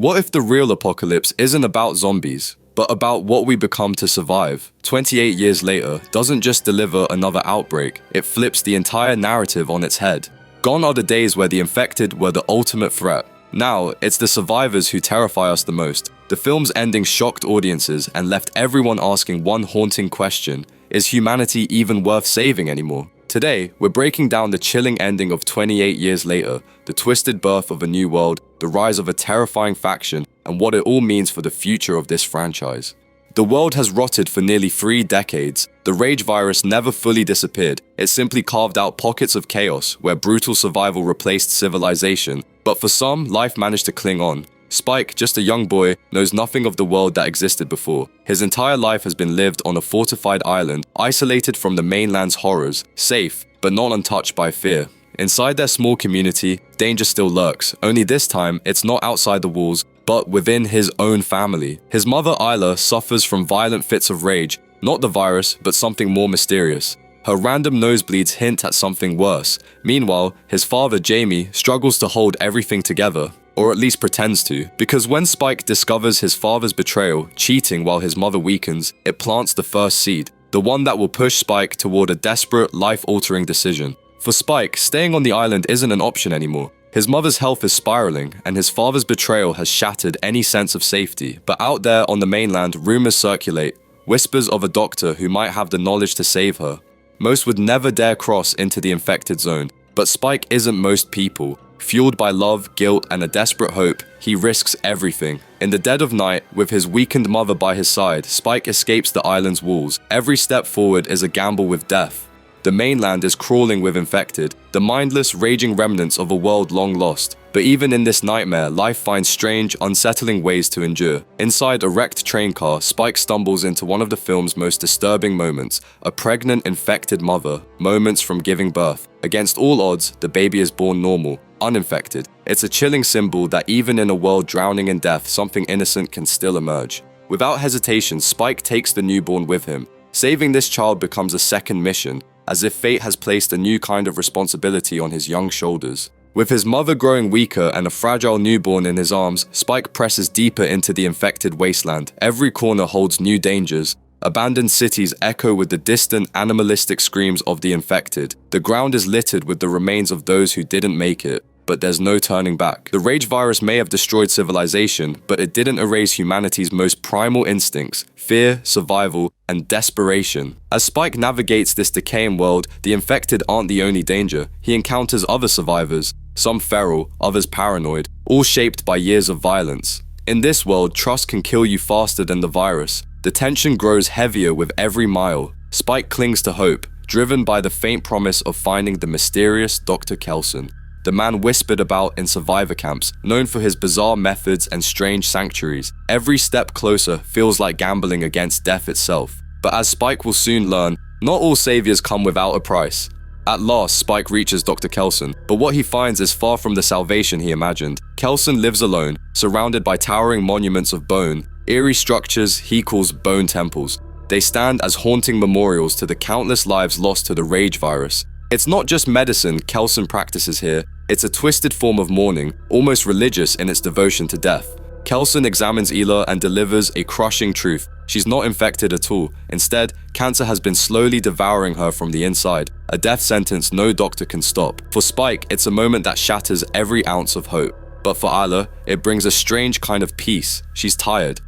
What if the real apocalypse isn't about zombies, but about what we become to survive? 28 years later doesn't just deliver another outbreak, it flips the entire narrative on its head. Gone are the days where the infected were the ultimate threat. Now, it's the survivors who terrify us the most. The film's ending shocked audiences and left everyone asking one haunting question: is humanity even worth saving anymore? Today, we're breaking down the chilling ending of 28 years later, the twisted birth of a new world, the rise of a terrifying faction, and what it all means for the future of this franchise. The world has rotted for nearly 3 decades. The Rage virus never fully disappeared. It simply carved out pockets of chaos where brutal survival replaced civilization. But for some, life managed to cling on. Spike, just a young boy, knows nothing of the world that existed before. His entire life has been lived on a fortified island, isolated from the mainland's horrors, safe, but not untouched by fear. Inside their small community, danger still lurks, only this time it's not outside the walls, but within his own family. His mother Isla suffers from violent fits of rage, not the virus, but something more mysterious. Her random nosebleeds hint at something worse. Meanwhile, his father Jamie struggles to hold everything together, or at least pretends to, because when Spike discovers his father's betrayal, cheating while his mother weakens, it plants the first seed, the one that will push Spike toward a desperate, life-altering decision. For Spike, staying on the island isn't an option anymore. His mother's health is spiraling, and his father's betrayal has shattered any sense of safety. But out there on the mainland, rumors circulate, whispers of a doctor who might have the knowledge to save her. Most would never dare cross into the infected zone, but Spike isn't most people. Fueled by love, guilt, and a desperate hope, he risks everything. In the dead of night, with his weakened mother by his side, Spike escapes the island's walls. Every step forward is a gamble with death. The mainland is crawling with infected, the mindless, raging remnants of a world long lost. But even in this nightmare, life finds strange, unsettling ways to endure. Inside a wrecked train car, Spike stumbles into one of the film's most disturbing moments: a pregnant, infected mother, moments from giving birth. Against all odds, the baby is born normal, uninfected. It's a chilling symbol that even in a world drowning in death, something innocent can still emerge. Without hesitation, Spike takes the newborn with him. Saving this child becomes a second mission, as if fate has placed a new kind of responsibility on his young shoulders. With his mother growing weaker and a fragile newborn in his arms, Spike presses deeper into the infected wasteland. Every corner holds new dangers. Abandoned cities echo with the distant, animalistic screams of the infected. The ground is littered with the remains of those who didn't make it. But there's no turning back. The Rage virus may have destroyed civilization, but it didn't erase humanity's most primal instincts: fear, survival, and desperation. As Spike navigates this decaying world, the infected aren't the only danger. He encounters other survivors, some feral, others paranoid, all shaped by years of violence. In this world, trust can kill you faster than the virus. The tension grows heavier with every mile. Spike clings to hope, driven by the faint promise of finding the mysterious Dr. Kelson, the man whispered about in survivor camps, known for his bizarre methods and strange sanctuaries. Every step closer feels like gambling against death itself. But as Spike will soon learn, not all saviors come without a price. At last, Spike reaches Dr. Kelson, but what he finds is far from the salvation he imagined. Kelson lives alone, surrounded by towering monuments of bone, eerie structures he calls bone temples. They stand as haunting memorials to the countless lives lost to the Rage virus. It's not just medicine Kelson practices here, it's a twisted form of mourning, almost religious in its devotion to death. Kelson examines Ela and delivers a crushing truth. She's not infected at all. Instead, cancer has been slowly devouring her from the inside, a death sentence no doctor can stop. For Spike, it's a moment that shatters every ounce of hope. But for Ela, it brings a strange kind of peace. She's tired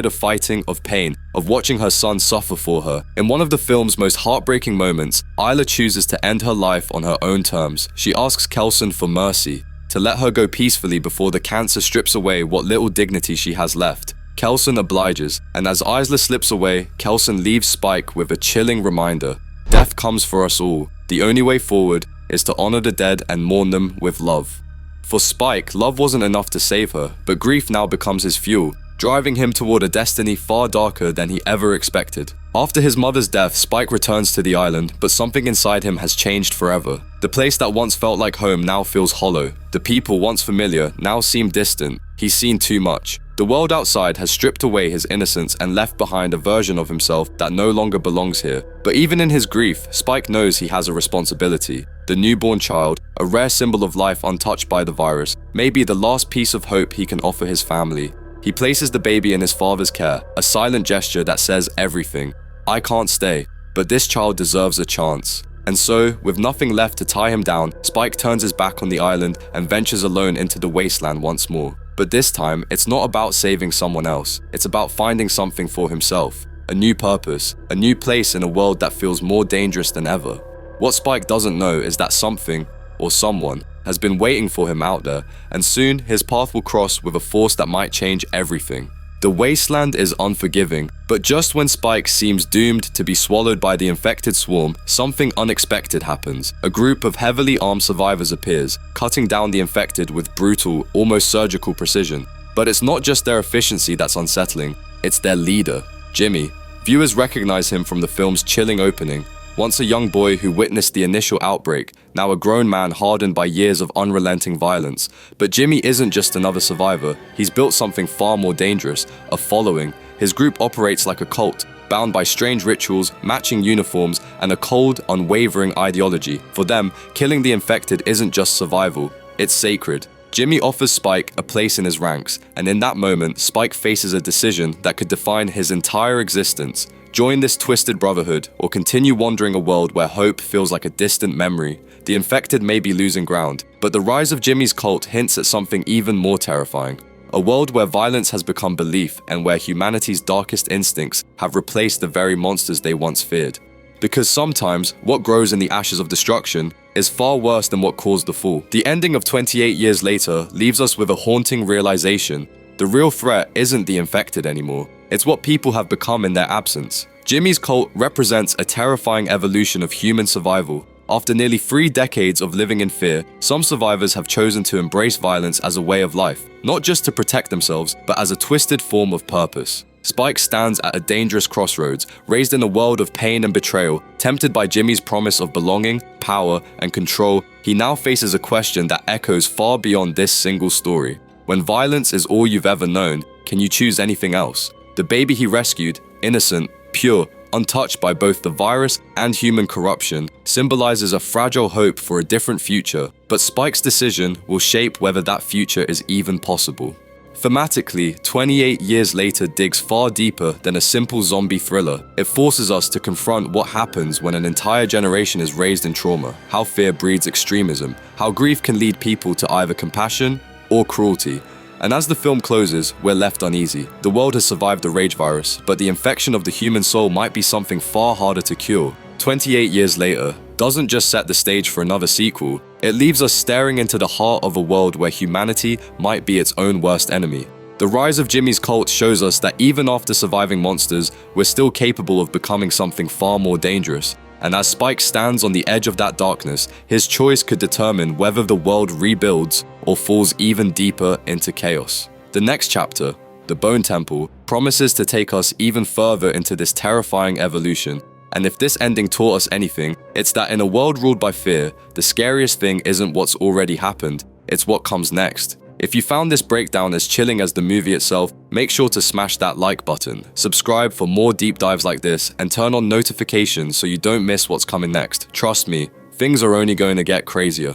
of fighting, of pain, of watching her son suffer for her. In one of the film's most heartbreaking moments, Ela chooses to end her life on her own terms. She asks Kelson for mercy, to let her go peacefully before the cancer strips away what little dignity she has left. Kelson obliges, and as Isla slips away, Kelson leaves Spike with a chilling reminder: death comes for us all. The only way forward is to honor the dead and mourn them with love. For Spike, love wasn't enough to save her, but grief now becomes his fuel, driving him toward a destiny far darker than he ever expected. After his mother's death, Spike returns to the island, but something inside him has changed forever. The place that once felt like home now feels hollow. The people once familiar now seem distant. He's seen too much. The world outside has stripped away his innocence and left behind a version of himself that no longer belongs here. But even in his grief, Spike knows he has a responsibility. The newborn child, a rare symbol of life untouched by the virus, may be the last piece of hope he can offer his family. He places the baby in his father's care, a silent gesture that says everything. I can't stay, but this child deserves a chance. And so, with nothing left to tie him down, Spike turns his back on the island and ventures alone into the wasteland once more. But this time, it's not about saving someone else. It's about finding something for himself. A new purpose, a new place in a world that feels more dangerous than ever. What Spike doesn't know is that something, or someone, has been waiting for him out there, and soon his path will cross with a force that might change everything. The wasteland is unforgiving, but just when Spike seems doomed to be swallowed by the infected swarm, something unexpected happens. A group of heavily armed survivors appears, cutting down the infected with brutal, almost surgical precision. But it's not just their efficiency that's unsettling, it's their leader, Jimmy. Viewers recognize him from the film's chilling opening. Once a young boy who witnessed the initial outbreak, now a grown man hardened by years of unrelenting violence. But Jimmy isn't just another survivor, he's built something far more dangerous, a following. His group operates like a cult, bound by strange rituals, matching uniforms, and a cold, unwavering ideology. For them, killing the infected isn't just survival, it's sacred. Jimmy offers Spike a place in his ranks, and in that moment, Spike faces a decision that could define his entire existence. Join this twisted brotherhood, or continue wandering a world where hope feels like a distant memory. The infected may be losing ground, but the rise of Jimmy's cult hints at something even more terrifying. A world where violence has become belief and where humanity's darkest instincts have replaced the very monsters they once feared. Because sometimes, what grows in the ashes of destruction is far worse than what caused the fall. The ending of 28 years later leaves us with a haunting realization. The real threat isn't the infected anymore. It's what people have become in their absence. Jimmy's cult represents a terrifying evolution of human survival. After nearly 3 decades of living in fear, some survivors have chosen to embrace violence as a way of life, not just to protect themselves, but as a twisted form of purpose. Spike stands at a dangerous crossroads, raised in a world of pain and betrayal. Tempted by Jimmy's promise of belonging, power, and control, he now faces a question that echoes far beyond this single story. When violence is all you've ever known, can you choose anything else? The baby he rescued, innocent, pure, untouched by both the virus and human corruption, symbolizes a fragile hope for a different future, but Spike's decision will shape whether that future is even possible. Thematically, 28 years later digs far deeper than a simple zombie thriller. It forces us to confront what happens when an entire generation is raised in trauma, how fear breeds extremism, how grief can lead people to either compassion or cruelty. And as the film closes, we're left uneasy. The world has survived the rage virus, but the infection of the human soul might be something far harder to cure. 28 years later doesn't just set the stage for another sequel, it leaves us staring into the heart of a world where humanity might be its own worst enemy. The rise of Jimmy's cult shows us that even after surviving monsters, we're still capable of becoming something far more dangerous. And as Spike stands on the edge of that darkness, his choice could determine whether the world rebuilds or falls even deeper into chaos. The next chapter, The Bone Temple, promises to take us even further into this terrifying evolution. And if this ending taught us anything, it's that in a world ruled by fear, the scariest thing isn't what's already happened, it's what comes next. If you found this breakdown as chilling as the movie itself, make sure to smash that like button, subscribe for more deep dives like this, and turn on notifications so you don't miss what's coming next. Trust me, things are only going to get crazier.